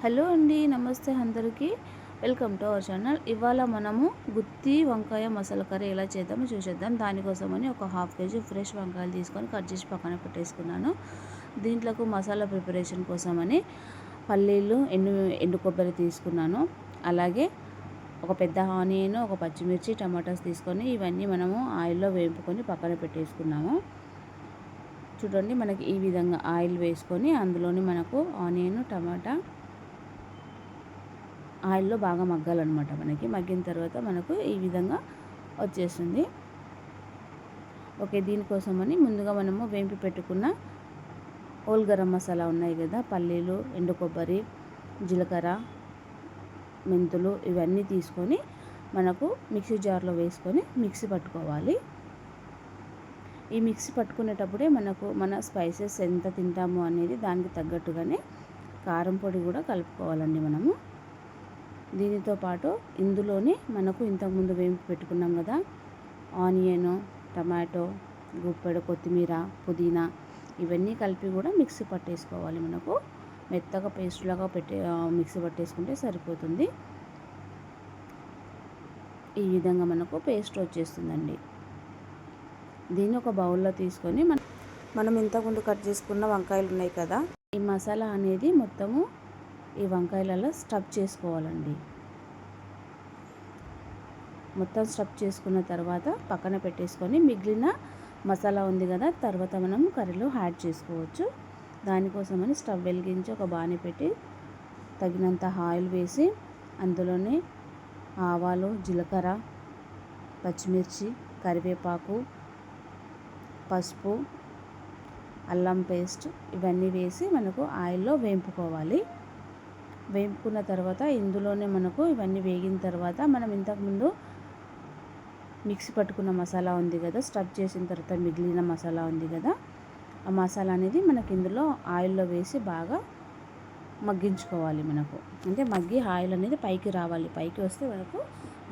Hello అండి, నమస్తే అందరికీ. Welcome to our channel. ఇవాళ మనము గుత్తి వంకాయ మసాలా కర్రీ ఎలా చేద్దామో చూసేద్దాం. దానికోసమని ఒక హాఫ్ కేజీ ఫ్రెష్ వంకాయలు తీసుకొని కట్ చేసి పక్కన పెట్టేసుకున్నాను. దీంట్లోకి మసాలా ప్రిపరేషన్ కోసమని పల్లీలు, ఎండు కొబ్బరి తీసుకున్నాను. అలాగే ఒక పెద్ద ఆనియన్, ఒక పచ్చిమిర్చి, టమాటాస్ తీసుకొని ఇవన్నీ మనము ఆయిల్లో వేపుకొని పక్కన పెట్టేసుకున్నాము. చూడండి, మనకి ఈ విధంగా ఆయిల్ వేసుకొని అందులోని మనకు ఆనియన్, టమాటా ఆయిల్లో బాగా మగ్గాలన్నమాట. మనకి మగ్గిన తర్వాత మనకు ఈ విధంగా వచ్చేస్తుంది. ఓకే, దీనికోసమని ముందుగా మనము వేంపి పెట్టుకున్న హోల్ గరం మసాలా ఉన్నాయి కదా, పల్లీలు, ఎండు కొబ్బరి, జీలకర్ర, మెంతులు ఇవన్నీ తీసుకొని మనకు మిక్సీ జార్లో వేసుకొని మిక్సీ పట్టుకోవాలి. ఈ మిక్సీ పట్టుకునేటప్పుడే మన స్పైసెస్ ఎంత తింటాము అనేది దానికి తగ్గట్టుగానే కారం పొడి కూడా కలుపుకోవాలండి మనము. దీనితో పాటు ఇందులోనే మనకు ఇంతకుముందు వేంపి పెట్టుకున్నాం కదా, ఆనియన్, టమాటో, గుప్పెడు కొత్తిమీర, పుదీనా ఇవన్నీ కలిపి కూడా మిక్సీ పట్టేసుకోవాలి. మనకు మెత్తగా పేస్ట్ లాగా మిక్సీ పట్టేసుకుంటే సరిపోతుంది. ఈ విధంగా మనకు పేస్ట్ వచ్చేస్తుందండి. దీన్ని ఒక బౌల్లో తీసుకొని మనం ఇంతకుముందు కట్ చేసుకున్న వంకాయలు ఉన్నాయి కదా, ఈ మసాలా అనేది మొత్తము ఈ వంకాయలలో స్టఫ్ చేసుకోవాలండి. మొత్తం స్టఫ్ చేసుకున్న తర్వాత పక్కన పెట్టేసుకొని మిగిలిన మసాలా ఉంది కదా, తర్వాత మనం కర్రీలో యాడ్ చేసుకోవచ్చు. దానికోసమని స్టవ్ వెలిగించి ఒక బాణీ పెట్టి తగినంత ఆయిల్ వేసి అందులోనే ఆవాలు, జీలకర్ర, పచ్చిమిర్చి, కరివేపాకు, పసుపు, అల్లం పేస్ట్ ఇవన్నీ వేసి మనకు ఆయిల్లో వేపుకోవాలి. వేపుకున్న తర్వాత ఇందులోనే మనకు ఇవన్నీ వేగిన తర్వాత మనం ఇంతకుముందు మిక్సీ పట్టుకున్న మసాలా ఉంది కదా, స్టఫ్ చేసిన తర్వాత మిగిలిన మసాలా ఉంది కదా, ఆ మసాలా అనేది మనకి ఇందులో ఆయిల్లో వేసి బాగా మగ్గించుకోవాలి. మనకు అంటే మగ్గి ఆయిల్ అనేది పైకి రావాలి. పైకి వస్తే మనకు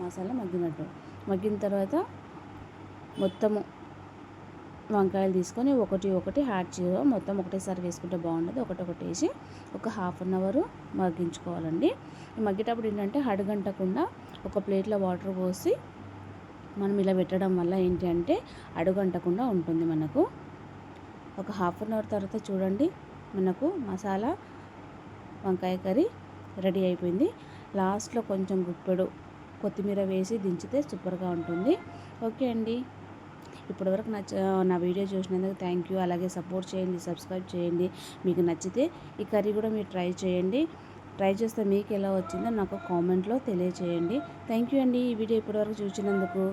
మసాలా మగ్గినట్టు. మగ్గిన తర్వాత మొత్తము వంకాయలు తీసుకొని ఒకటి యాడ్ చేయాలి. మొత్తం ఒకటేసారి వేసుకుంటే బాగుండదు. ఒకటి వేసి ఒక హాఫ్ అన్ అవర్ మగ్గించుకోవాలండి. మగ్గేటప్పుడు ఏంటంటే అడుగంటకుండా ఒక ప్లేట్లో వాటర్ పోసి మనం ఇలా పెట్టడం వల్ల ఏంటి అంటే అడుగంటకుండా ఉంటుంది. మనకు ఒక హాఫ్ అన్ అవర్ తర్వాత చూడండి, మనకు మసాలా వంకాయ కర్రీ రెడీ అయిపోయింది. లాస్ట్లో కొంచెం గుప్పెడు కొత్తిమీర వేసి దించితే సూపర్గా ఉంటుంది. ఓకే అండి, ఇప్పటివరకు నా వీడియో చూసినందుకు థ్యాంక్ యూ. అలాగే సపోర్ట్ చేయండి, సబ్స్క్రైబ్ చేయండి. మీకు నచ్చితే ఈ కర్రీ కూడా మీరు ట్రై చేయండి. ట్రై చేస్తే మీకు ఎలా వచ్చిందో నాకు కామెంట్లో తెలియచేయండి. థ్యాంక్ యూ అండి, ఈ వీడియో ఇప్పటివరకు చూసినందుకు.